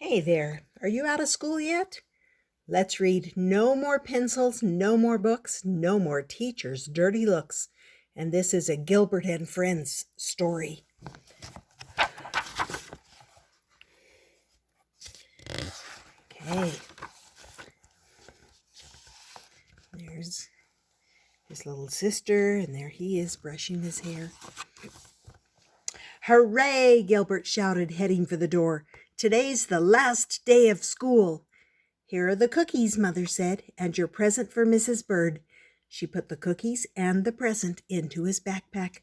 Hey there, are you out of school yet? Let's read No More Pencils, No More Books, No More Teachers' Dirty Looks. And this is a Gilbert and Friends story. Okay. There's his little sister, and there he is brushing his hair. Hooray! Gilbert shouted, heading for the door. Today's the last day of school. Here are the cookies, Mother said, and your present for Mrs. Bird. She put the cookies and the present into his backpack.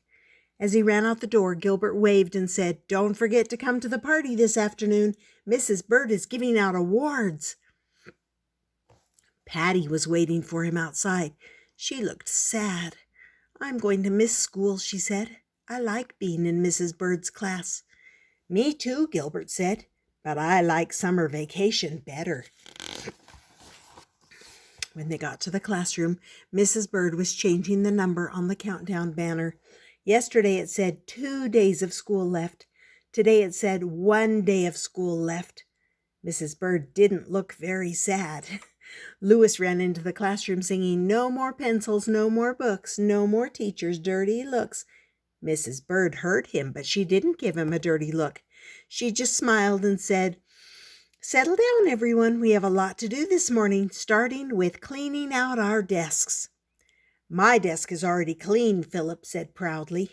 As he ran out the door, Gilbert waved and said, Don't forget to come to the party this afternoon. Mrs. Bird is giving out awards. Patty was waiting for him outside. She looked sad. I'm going to miss school, she said. I like being in Mrs. Bird's class. Me too, Gilbert said, but I like summer vacation better. When they got to the classroom, Mrs. Bird was changing the number on the countdown banner. Yesterday it said 2 days of school left. Today it said 1 day of school left. Mrs. Bird didn't look very sad. Louis ran into the classroom singing, No more pencils, no more books, no more teachers' dirty looks. Mrs. Bird heard him, but she didn't give him a dirty look. She just smiled and said, Settle down, everyone. We have a lot to do this morning, starting with cleaning out our desks. My desk is already clean, Philip said proudly.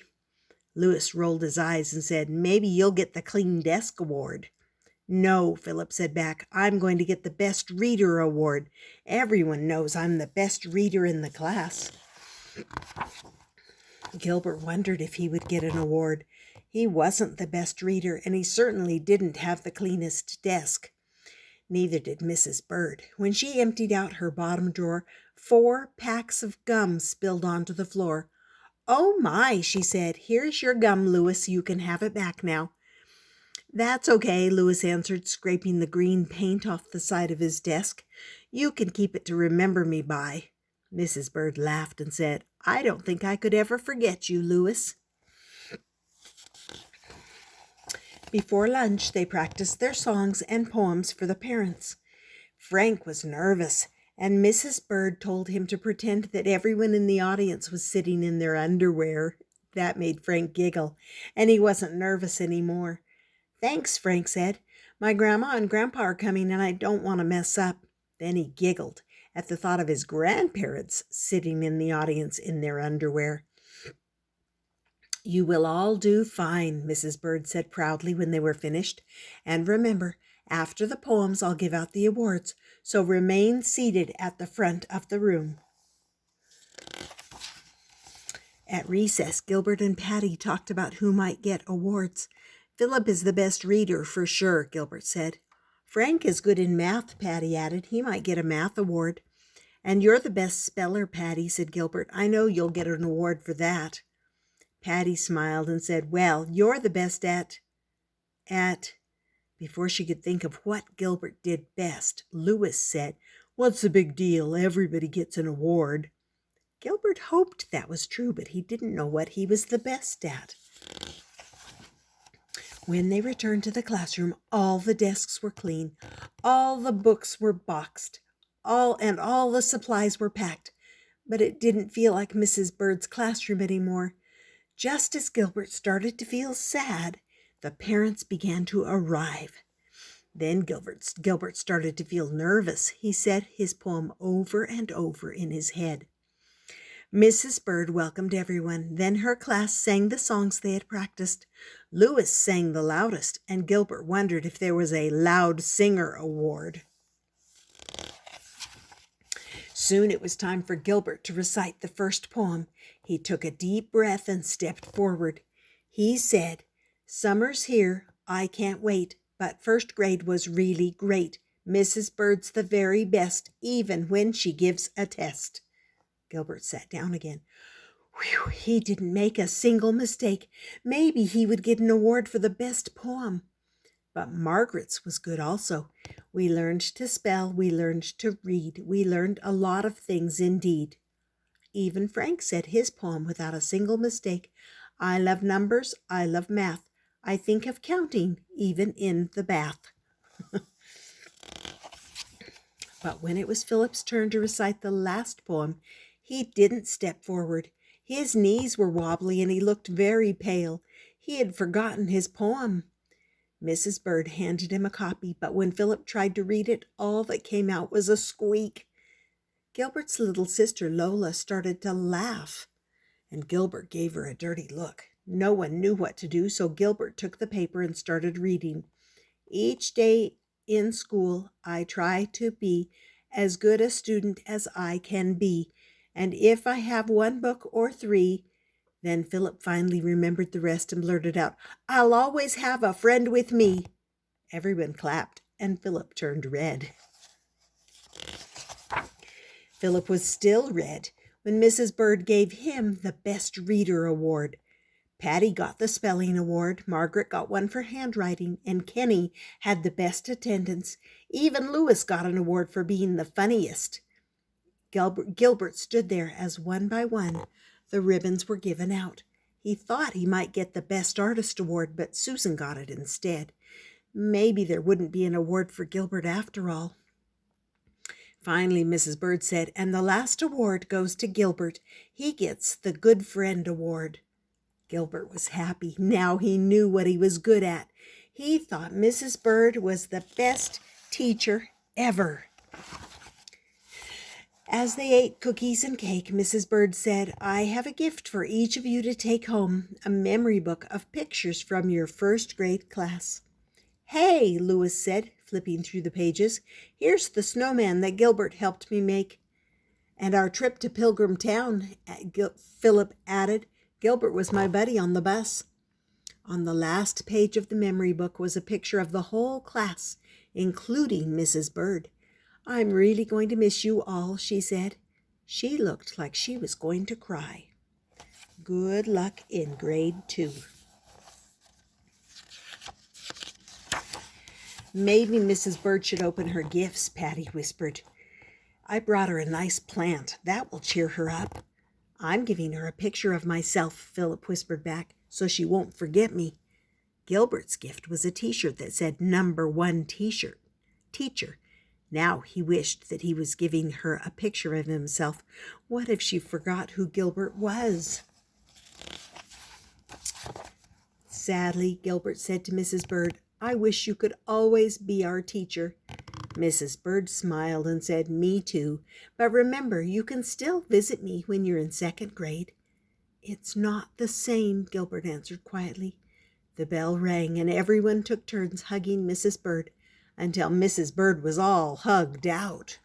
Louis rolled his eyes and said, Maybe you'll get the Clean Desk Award. No, Philip said back, I'm going to get the Best Reader Award. Everyone knows I'm the best reader in the class. Gilbert wondered if he would get an award. He wasn't the best reader, and he certainly didn't have the cleanest desk. Neither did Mrs. Bird. When she emptied out her bottom drawer, 4 packs of gum spilled onto the floor. Oh my, she said. Here's your gum, Louis. You can have it back now. That's okay, Louis answered, scraping the green paint off the side of his desk. You can keep it to remember me by. Mrs. Bird laughed and said, I don't think I could ever forget you, Louis. Before lunch, they practiced their songs and poems for the parents. Frank was nervous, and Mrs. Bird told him to pretend that everyone in the audience was sitting in their underwear. That made Frank giggle, and he wasn't nervous anymore. Thanks, Frank said. My grandma and grandpa are coming, and I don't want to mess up. Then he giggled at the thought of his grandparents sitting in the audience in their underwear. You will all do fine, Mrs. Bird said proudly when they were finished. And remember, after the poems, I'll give out the awards, so remain seated at the front of the room. At recess, Gilbert and Patty talked about who might get awards. Philip is the best reader for sure, Gilbert said. Frank is good in math, Patty added. He might get a math award. And you're the best speller, Patty, said Gilbert. I know you'll get an award for that. Patty smiled and said, Well, you're the best at... Before she could think of what Gilbert did best, Louis said, What's the big deal? Everybody gets an award. Gilbert hoped that was true, but he didn't know what he was the best at. When they returned to the classroom, all the desks were clean, all the books were boxed, all the supplies were packed, but it didn't feel like Mrs. Bird's classroom anymore. Just as Gilbert started to feel sad, the parents began to arrive. Then Gilbert started to feel nervous. He said his poem over and over in his head. Mrs. Bird welcomed everyone. Then her class sang the songs they had practiced. Louis sang the loudest, and Gilbert wondered if there was a Loud Singer Award. Soon it was time for Gilbert to recite the first poem. He took a deep breath and stepped forward. He said, Summer's here, I can't wait, but first grade was really great. Mrs. Bird's the very best, even when she gives a test. Gilbert sat down again. Whew, he didn't make a single mistake. Maybe he would get an award for the best poem. But Margaret's was good also. We learned to spell, we learned to read, we learned a lot of things indeed. Even Frank said his poem without a single mistake. I love numbers, I love math. I think of counting even in the bath. But when it was Philip's turn to recite the last poem, he didn't step forward. His knees were wobbly and he looked very pale. He had forgotten his poem. Mrs. Bird handed him a copy, but when Philip tried to read it, all that came out was a squeak. Gilbert's little sister Lola started to laugh, and Gilbert gave her a dirty look. No one knew what to do, so Gilbert took the paper and started reading. Each day in school, I try to be as good a student as I can be, and if I have one book or three. Then Philip finally remembered the rest and blurted out, I'll always have a friend with me. Everyone clapped, and Philip turned red. Philip was still red when Mrs. Bird gave him the Best Reader Award. Patty got the Spelling Award, Margaret got one for handwriting, and Kenny had the best attendance. Even Louis got an award for being the funniest. Gilbert stood there as one by one the ribbons were given out. He thought he might get the Best Artist Award, but Susan got it instead. Maybe there wouldn't be an award for Gilbert after all. Finally, Mrs. Bird said, and the last award goes to Gilbert. He gets the Good Friend Award. Gilbert was happy. Now he knew what he was good at. He thought Mrs. Bird was the best teacher ever. As they ate cookies and cake, Mrs. Bird said, I have a gift for each of you to take home, a memory book of pictures from your first grade class. Hey, Louis said, flipping through the pages. Here's the snowman that Gilbert helped me make. And our trip to Pilgrim Town, Philip added. Gilbert was my buddy on the bus. On the last page of the memory book was a picture of the whole class, including Mrs. Bird. I'm really going to miss you all, she said. She looked like she was going to cry. Good luck in grade 2. Maybe Mrs. Bird should open her gifts, Patty whispered. I brought her a nice plant. That will cheer her up. I'm giving her a picture of myself, Philip whispered back, so she won't forget me. Gilbert's gift was a t-shirt that said number 1 teacher. Now he wished that he was giving her a picture of himself. What if she forgot who Gilbert was? Sadly, Gilbert said to Mrs. Bird, I wish you could always be our teacher. Mrs. Bird smiled and said, me too, but remember, you can still visit me when you're in 2nd grade. It's not the same, Gilbert answered quietly. The bell rang and everyone took turns hugging Mrs. Bird until Mrs. Bird was all hugged out.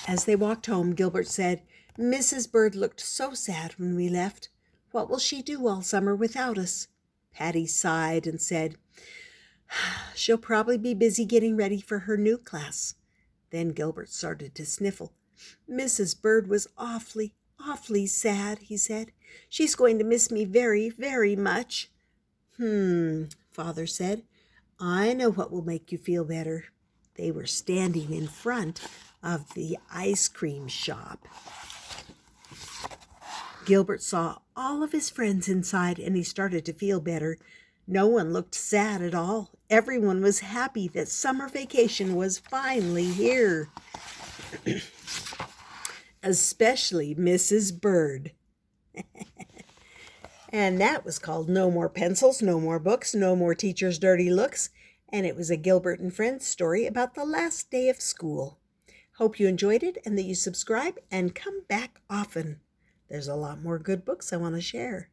As they walked home, Gilbert said, Mrs. Bird looked so sad when we left. What will she do all summer without us? Patty sighed and said, she'll probably be busy getting ready for her new class. Then Gilbert started to sniffle. Mrs. Bird was awfully sad, he said. She's going to miss me very, very much. Father said, I know what will make you feel better. They were standing in front of the ice cream shop. Gilbert saw all of his friends inside and he started to feel better. No one looked sad at all. Everyone was happy that summer vacation was finally here. Especially Mrs. Bird. And that was called No More Pencils, No More Books, No More Teachers' Dirty Looks. And it was a Gilbert and Friends story about the last day of school. Hope you enjoyed it and that you subscribe and come back often. There's a lot more good books I want to share.